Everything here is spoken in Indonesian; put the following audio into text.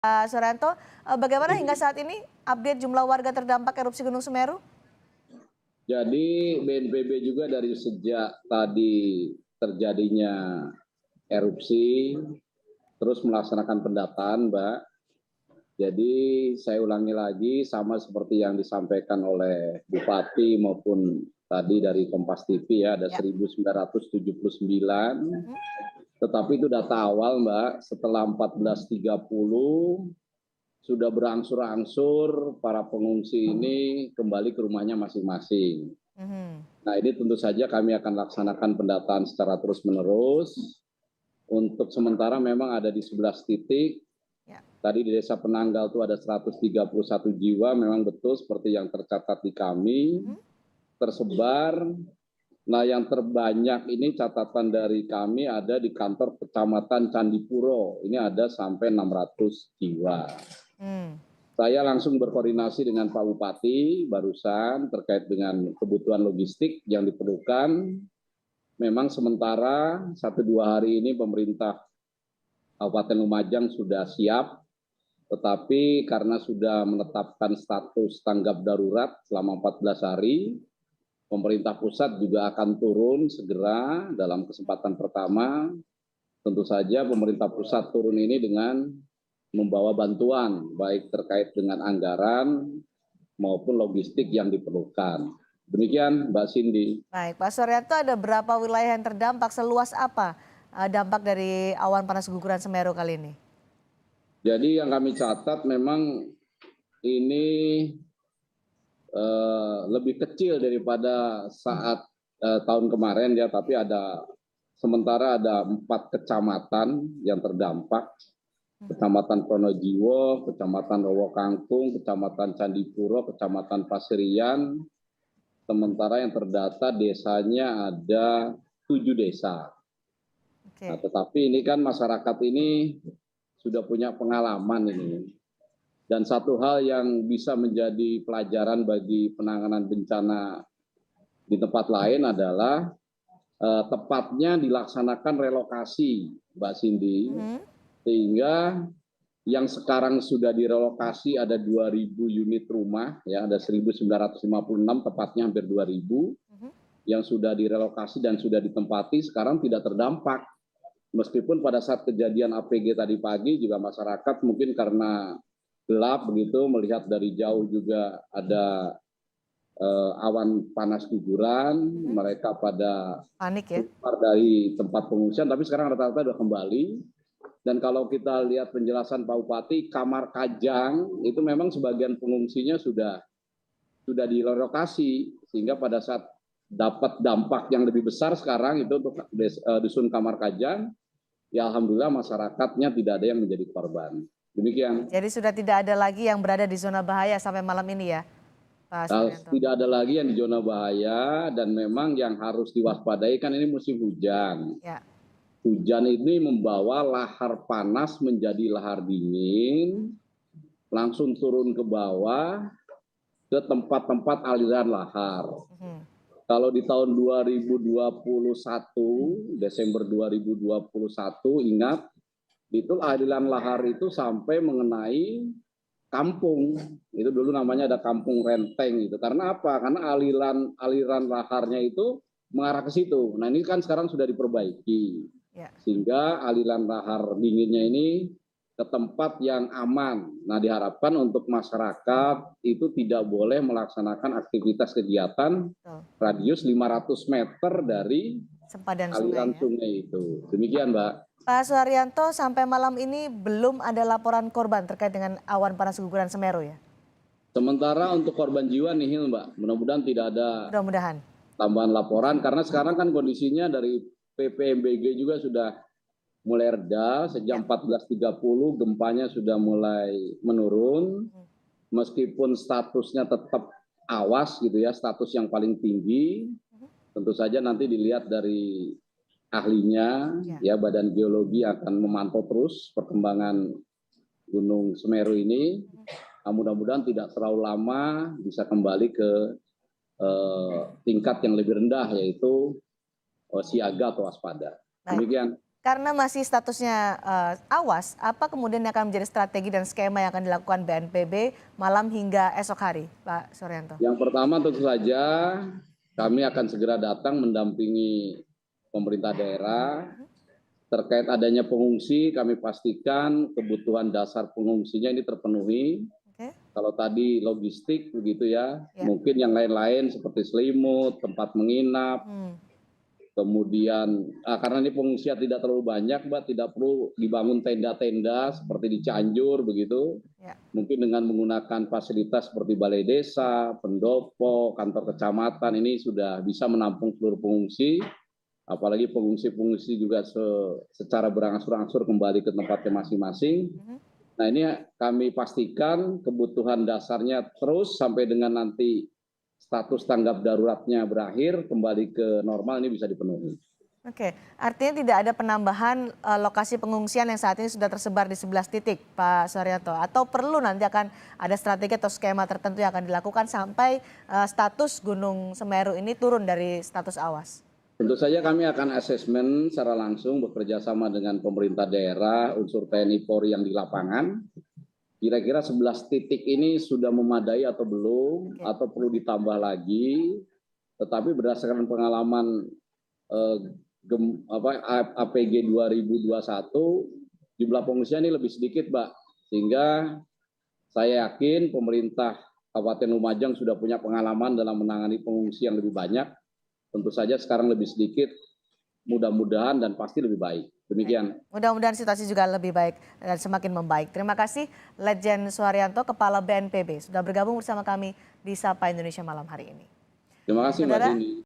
Pak Suryanto, bagaimana hingga saat ini update jumlah warga terdampak erupsi Gunung Semeru? Jadi BNPB juga dari sejak tadi terjadinya erupsi terus melaksanakan pendataan, Mbak. Jadi saya ulangi lagi sama seperti yang disampaikan oleh Bupati maupun tadi dari Kompas TV ya, ada Ya. 1979. Tetapi itu data awal, Mbak. Setelah 14.30 sudah berangsur-angsur para pengungsi ini kembali ke rumahnya masing-masing. Nah, ini tentu saja kami akan laksanakan pendataan secara terus-menerus. Untuk sementara memang ada di 11 titik. Ya. Tadi di Desa Penanggal itu ada 131 jiwa, memang betul seperti yang tercatat di kami. Tersebar. Nah, yang terbanyak ini catatan dari kami ada di kantor Kecamatan Candipuro. Ini ada sampai 600 jiwa. Saya langsung berkoordinasi dengan Pak Bupati barusan terkait dengan kebutuhan logistik yang diperlukan. Memang sementara 1-2 hari ini pemerintah Kabupaten Lumajang sudah siap, tetapi karena sudah menetapkan status tanggap darurat selama 14 hari, pemerintah pusat juga akan turun segera dalam kesempatan pertama. Tentu saja pemerintah pusat turun ini dengan membawa bantuan, baik terkait dengan anggaran maupun logistik yang diperlukan. Demikian, Mbak Cindy. Baik, Pak Suryanto, ada berapa wilayah yang terdampak? Seluas apa dampak dari awan panas guguran Semeru kali ini? Jadi yang kami catat memang ini lebih kecil daripada saat tahun kemarin ya, tapi sementara ada 4 kecamatan yang terdampak. Kecamatan Pronojiwo, Kecamatan Rowo Kangkung, Kecamatan Candipuro, Kecamatan Pasirian. Sementara yang terdata desanya ada 7 desa. Nah, tetapi ini kan masyarakat ini sudah punya pengalaman ini. Dan satu hal yang bisa menjadi pelajaran bagi penanganan bencana di tempat lain adalah tepatnya dilaksanakan relokasi, Mbak Cindy. Sehingga yang sekarang sudah direlokasi ada 2.000 unit rumah, ya ada 1.956, tepatnya hampir 2.000 yang sudah direlokasi dan sudah ditempati sekarang tidak terdampak. Meskipun pada saat kejadian APG tadi pagi juga masyarakat mungkin karena gelap begitu melihat dari jauh juga ada awan panas guguran, mereka pada panik ya, keluar dari tempat pengungsian, tapi sekarang rata-rata sudah kembali. Dan kalau kita lihat penjelasan Pak Bupati, Kamar Kajang itu memang sebagian pengungsinya sudah direlokasi, sehingga pada saat dapat dampak yang lebih besar sekarang itu untuk dusun Kamar Kajang, ya alhamdulillah masyarakatnya tidak ada yang menjadi korban. Demikian. Jadi sudah tidak ada lagi yang berada di zona bahaya sampai malam ini ya, Pak Suryanto? Tidak ada lagi yang di zona bahaya, dan memang yang harus diwaspadai kan ini musim hujan. Ya. Hujan ini membawa lahar panas menjadi lahar dingin, langsung turun ke bawah ke tempat-tempat aliran lahar. Kalau di tahun 2021, Desember 2021, ingat, itu aliran lahar itu sampai mengenai kampung. Itu dulu namanya ada kampung Renteng itu. Karena apa? Karena aliran laharnya itu mengarah ke situ. Nah, ini kan sekarang sudah diperbaiki. Sehingga aliran lahar dinginnya ini ke tempat yang aman. Nah, diharapkan untuk masyarakat itu tidak boleh melaksanakan aktivitas kegiatan radius 500 meter dari sempadan aliran sungai itu. Demikian, Mbak. Pak Suryanto, sampai malam ini belum ada laporan korban terkait dengan awan panas guguran Semeru ya? Sementara untuk korban jiwa nihil, Mbak. Mudah-mudahan tidak ada tambahan laporan, karena sekarang kan kondisinya dari PPMBG juga sudah mulai reda. Sejak 14.30 gempanya sudah mulai menurun, meskipun statusnya tetap awas gitu ya, status yang paling tinggi. Tentu saja nanti dilihat dari ahlinya, ya Badan Geologi akan memantau terus perkembangan Gunung Semeru ini. Mudah-mudahan tidak terlalu lama bisa kembali ke tingkat yang lebih rendah, yaitu siaga atau waspada. Demikian. Karena masih statusnya awas, apa kemudian yang akan menjadi strategi dan skema yang akan dilakukan BNPB malam hingga esok hari, Pak Suryanto? Yang pertama tentu saja kami akan segera datang mendampingi pemerintah daerah terkait adanya pengungsi. Kami pastikan kebutuhan dasar pengungsinya ini terpenuhi. Oke, Kalau tadi logistik begitu ya, ya. mungkin yang lain-lain seperti selimut, tempat menginap, kemudian karena ini pengungsian tidak terlalu banyak, Mbak, tidak perlu dibangun tenda-tenda seperti di Cianjur begitu. Ya. Mungkin dengan menggunakan fasilitas seperti balai desa, pendopo, kantor kecamatan ini sudah bisa menampung seluruh pengungsi. Apalagi pengungsi-pengungsi juga secara berangsur-angsur kembali ke tempatnya masing-masing. Nah ini kami pastikan kebutuhan dasarnya terus sampai dengan nanti status tanggap daruratnya berakhir, kembali ke normal ini bisa dipenuhi. Oke, artinya tidak ada penambahan lokasi pengungsian yang saat ini sudah tersebar di 11 titik, Pak Suryanto. Atau perlu nanti akan ada strategi atau skema tertentu yang akan dilakukan sampai status Gunung Semeru ini turun dari status awas? Tentu saja kami akan asesmen secara langsung bekerja sama dengan pemerintah daerah, unsur TNI Polri yang di lapangan. Kira-kira 11 titik ini sudah memadai atau belum, atau perlu ditambah lagi. Tetapi berdasarkan pengalaman APG 2021, jumlah pengungsian ini lebih sedikit, Mbak. Sehingga saya yakin pemerintah Kabupaten Lumajang sudah punya pengalaman dalam menangani pengungsi yang lebih banyak. Tentu saja sekarang lebih sedikit, mudah-mudahan dan pasti lebih baik. Demikian. Mudah-mudahan situasi juga lebih baik dan semakin membaik. Terima kasih Letjen Suryanto, Kepala BNPB, sudah bergabung bersama kami di Sapa Indonesia malam hari ini. Terima kasih, Mbak Dini.